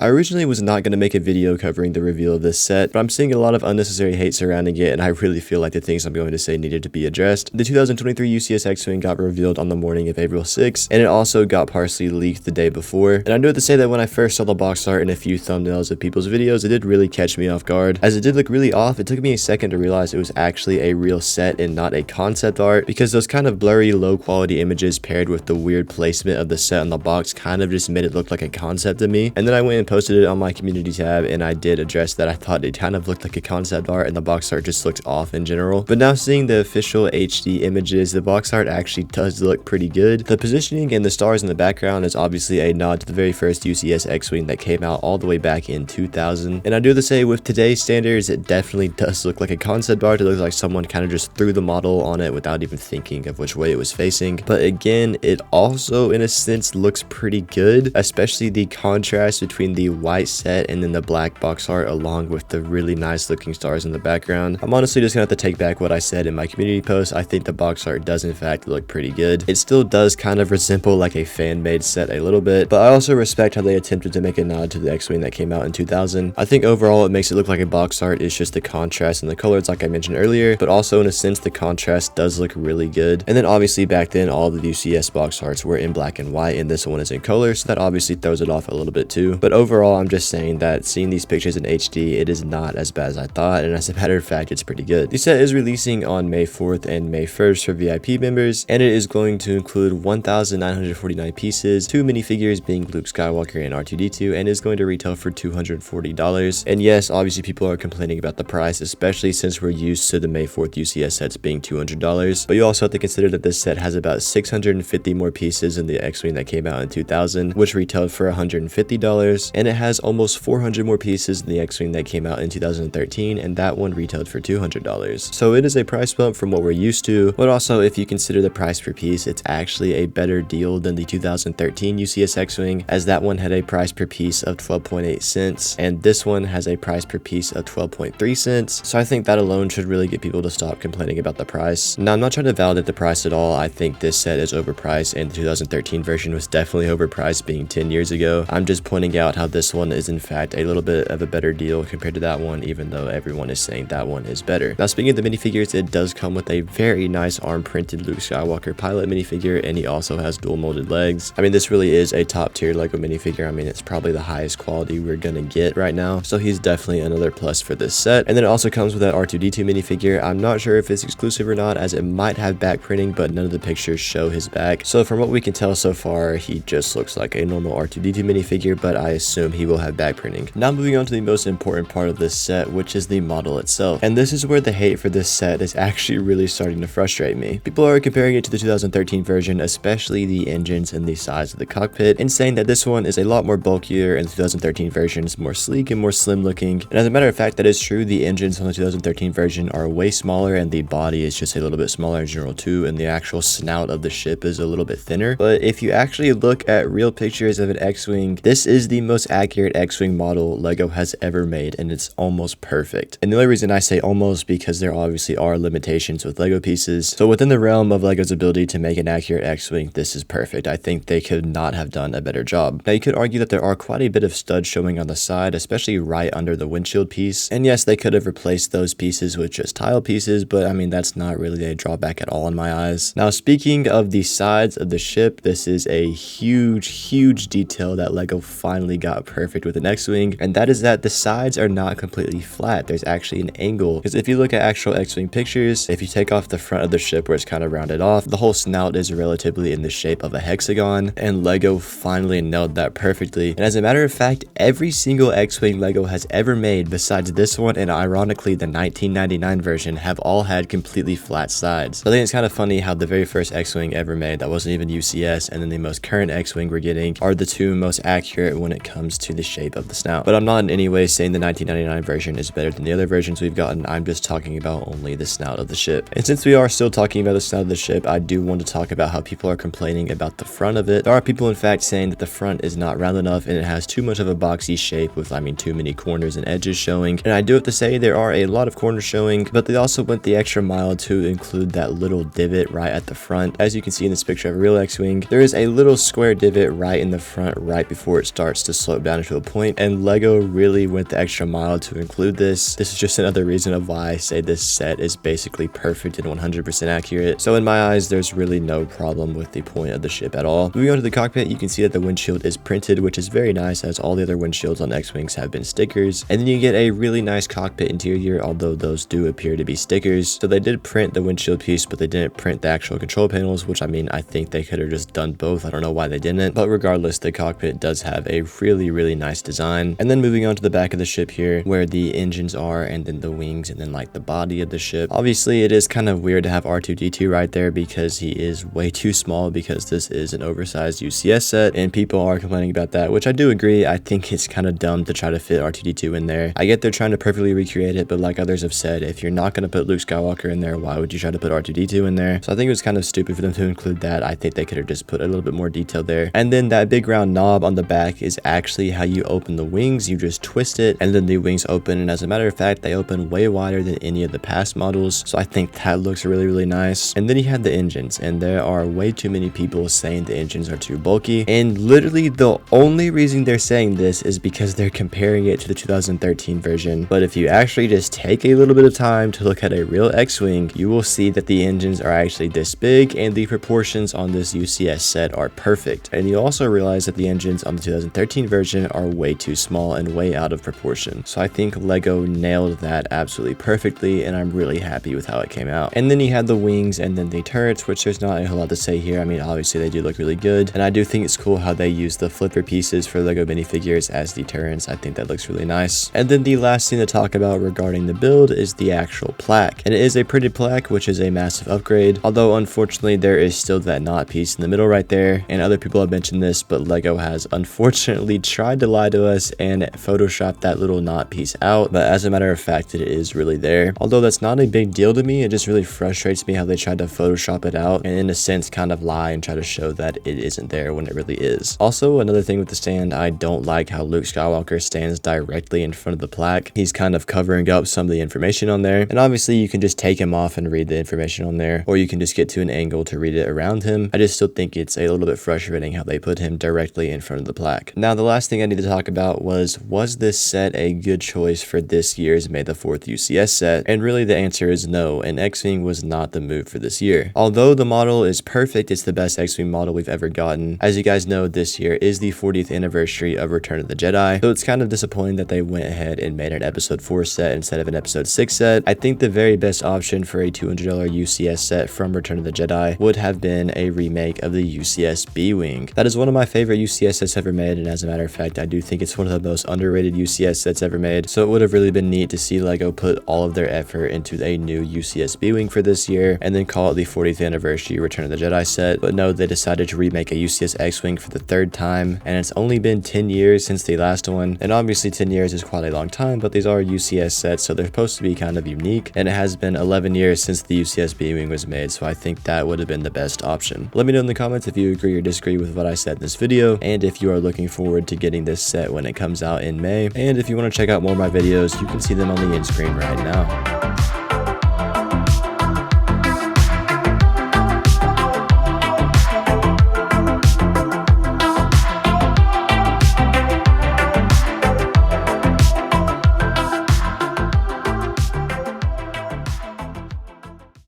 I originally was not going to make a video covering the reveal of this set, but I'm seeing a lot of unnecessary hate surrounding it, and I really feel like the things I'm going to say needed to be addressed. The 2023 UCS X-Wing got revealed on the morning of April 6th, and it also got partially leaked the day before. And I do have to say that when I first saw the box art and a few thumbnails of people's videos, it did really catch me off guard. As it did look really off, it took me a second to realize it was actually a real set and not a concept art, because those kind of blurry, low quality images paired with the weird placement of the set on the box kind of just made it look like a concept to me. And then I went and posted it on my community tab, and I did address that I thought it kind of looked like a concept art and the box art just looked off in general. But now seeing the official HD images, the box art actually does look pretty good. The positioning and the stars in the background is obviously a nod to the very first UCS X-Wing that came out all the way back in 2000. And I do have to say, with today's standards, it definitely does look like a concept art. It looks like someone kind of just threw the model on it without even thinking of which way it was facing. But again, it also in a sense looks pretty good, especially the contrast between the white set and then the black box art along with the really nice looking stars in the background. I'm honestly just gonna have to take back what I said in my community post. I think the box art does in fact look pretty good. It still does kind of resemble like a fan-made set a little bit, but I also respect how they attempted to make a nod to the X-Wing that came out in 2000. I think overall it makes it look like a box art. It's just the contrast and the colors like I mentioned earlier, but also in a sense the contrast does look really good. And then obviously back then all the UCS box arts were in black and white, and this one is in color, so that obviously throws it off a little bit too. But overall, I'm just saying that seeing these pictures in HD, it is not as bad as I thought, and as a matter of fact, it's pretty good. The set is releasing on May 4th and May 1st for VIP members, and it is going to include 1,949 pieces, 2 minifigures being Luke Skywalker and R2-D2, and is going to retail for $240. And yes, obviously people are complaining about the price, especially since we're used to the May 4th UCS sets being $200, but you also have to consider that this set has about 650 more pieces than the X-Wing that came out in 2000, which retailed for $150, and it has almost 400 more pieces than the X-Wing that came out in 2013, and that one retailed for $200. So it is a price bump from what we're used to, but also if you consider the price per piece, it's actually a better deal than the 2013 UCS X-Wing, as that one had a price per piece of 12.8 cents, and this one has a price per piece of 12.3 cents. So I think that alone should really get people to stop complaining about the price. Now, I'm not trying to validate the price at all. I think this set is overpriced, and the 2013 version was definitely overpriced being 10 years ago. I'm just pointing out how this one is in fact a little bit of a better deal compared to that one, even though everyone is saying that one is better. Now, speaking of the minifigures, it does come with a very nice arm printed Luke Skywalker pilot minifigure, and he also has dual molded legs. I mean, this really is a top tier Lego minifigure. I mean, it's probably the highest quality we're gonna get right now, so he's definitely another plus for this set. And then it also comes with that R2-D2 minifigure. I'm not sure if it's exclusive or not, as it might have back printing, but none of the pictures show his back. So from what we can tell so far, he just looks like a normal R2-D2 minifigure, but I assume he will have back printing. Now moving on to the most important part of this set, which is the model itself. And this is where the hate for this set is actually really starting to frustrate me. People are comparing it to the 2013 version, especially the engines and the size of the cockpit, and saying that this one is a lot more bulkier and the 2013 version is more sleek and more slim looking. And as a matter of fact, that is true. The engines on the 2013 version are way smaller, and the body is just a little bit smaller in general too, and the actual snout of the ship is a little bit thinner. But if you actually look at real pictures of an X-Wing, this is the most accurate X-Wing model Lego has ever made, and it's almost perfect. And the only reason I say almost because there obviously are limitations with Lego pieces. So within the realm of Lego's ability to make an accurate X-Wing, this is perfect. I think they could not have done a better job. Now you could argue that there are quite a bit of studs showing on the side, especially right under the windshield piece. And yes, they could have replaced those pieces with just tile pieces, but I mean, that's not really a drawback at all in my eyes. Now, speaking of the sides of the ship, this is a huge detail that Lego finally got perfect with an X-Wing, and that is that the sides are not completely flat. There's actually an angle, because if you look at actual X-Wing pictures, if you take off the front of the ship where it's kind of rounded off, the whole snout is relatively in the shape of a hexagon, and Lego finally nailed that perfectly. And as a matter of fact, every single X-Wing Lego has ever made besides this one and ironically the 1999 version have all had completely flat sides. So I think it's kind of funny how the very first X-Wing ever made that wasn't even UCS, and then the most current X-Wing we're getting are the two most accurate when it comes to the shape of the snout. But I'm not in any way saying the 1999 version is better than the other versions we've gotten. I'm just talking about only the snout of the ship. And since we are still talking about the snout of the ship, I do want to talk about how people are complaining about the front of it. There are people in fact saying that the front is not round enough and it has too much of a boxy shape with, I mean, too many corners and edges showing. And I do have to say there are a lot of corners showing, but they also went the extra mile to include that little divot right at the front. As you can see in this picture of a real X-Wing, there is a little square divot right in the front right before it starts to slope down into a point, and LEGO really went the extra mile to include this. This is just another reason of why I say this set is basically perfect and 100% accurate. So in my eyes, there's really no problem with the point of the ship at all. Moving on to the cockpit, you can see that the windshield is printed, which is very nice, as all the other windshields on X-Wings have been stickers. And then you get a really nice cockpit interior, although those do appear to be stickers. So they did print the windshield piece, but they didn't print the actual control panels, which I mean, I think they could have just done both. I don't know why they didn't, but regardless, the cockpit does have a really nice design. And then moving on to the back of the ship here, where the engines are, and then the wings, and then like the body of the ship. Obviously, it is kind of weird to have R2-D2 right there because he is way too small, because this is an oversized UCS set, and people are complaining about that, which I do agree. I think it's kind of dumb to try to fit R2-D2 in there. I get they're trying to perfectly recreate it, but like others have said, if you're not going to put Luke Skywalker in there, why would you try to put R2-D2 in there? So I think it was kind of stupid for them to include that. I think they could have just put a little bit more detail there. And then that big round knob on the back is actually how you open the wings. You just twist it, and then the wings open, and as a matter of fact, they open way wider than any of the past models. So I think that looks really nice. And then you have the engines, and there are way too many people saying the engines are too bulky, and literally the only reason they're saying this is because they're comparing it to the 2013 version. But if you actually just take a little bit of time to look at a real X-Wing, you will see that the engines are actually this big, and the proportions on this UCS set are perfect. And you also realize that the engines on the 2013 version are way too small and way out of proportion. So I think LEGO nailed that absolutely perfectly, and I'm really happy with how it came out. And then you have the wings and then the turrets, which there's not a whole lot to say here. I mean, obviously they do look really good, and I do think it's cool how they use the flipper pieces for LEGO minifigures as deterrents. I think that looks really nice. And then the last thing to talk about regarding the build is the actual plaque, and it is a printed plaque, which is a massive upgrade, although unfortunately there is still that knot piece in the middle right there, and other people have mentioned this, but LEGO has unfortunately tried to lie to us and Photoshop that little knot piece out. But as a matter of fact, it is really there. Although that's not a big deal to me, it just really frustrates me how they tried to Photoshop it out and in a sense kind of lie and try to show that it isn't there when it really is. Also, another thing with the stand, I don't like how Luke Skywalker stands directly in front of the plaque. He's kind of covering up some of the information on there, and obviously you can just take him off and read the information on there, or you can just get to an angle to read it around him. I just still think it's a little bit frustrating how they put him directly in front of the plaque. Now, the last thing I need to talk about was this set a good choice for this year's May the 4th UCS set? And really the answer is no, and X-Wing was not the move for this year. Although the model is perfect, it's the best X-Wing model we've ever gotten. As you guys know, this year is the 40th anniversary of Return of the Jedi, so it's kind of disappointing that they went ahead and made an episode 4 set instead of an episode 6 set. I think the very best option for a $200 UCS set from Return of the Jedi would have been a remake of the UCS B-Wing. That is one of my favorite UCS sets ever made, and as a matter of fact, I do think it's one of the most underrated UCS sets ever made, so it would have really been neat to see LEGO put all of their effort into a new UCS B-Wing for this year, and then call it the 40th anniversary Return of the Jedi set. But no, they decided to remake a UCS X-Wing for the 3rd time, and it's only been 10 years since the last one, and obviously 10 years is quite a long time, but these are UCS sets, so they're supposed to be kind of unique, and it has been 11 years since the UCS B-Wing was made, so I think that would have been the best option. Let me know in the comments if you agree or disagree with what I said in this video, and if you are looking forward to getting this set when it comes out in May, and if you want to check out more of my videos, you can see them on the end screen right now.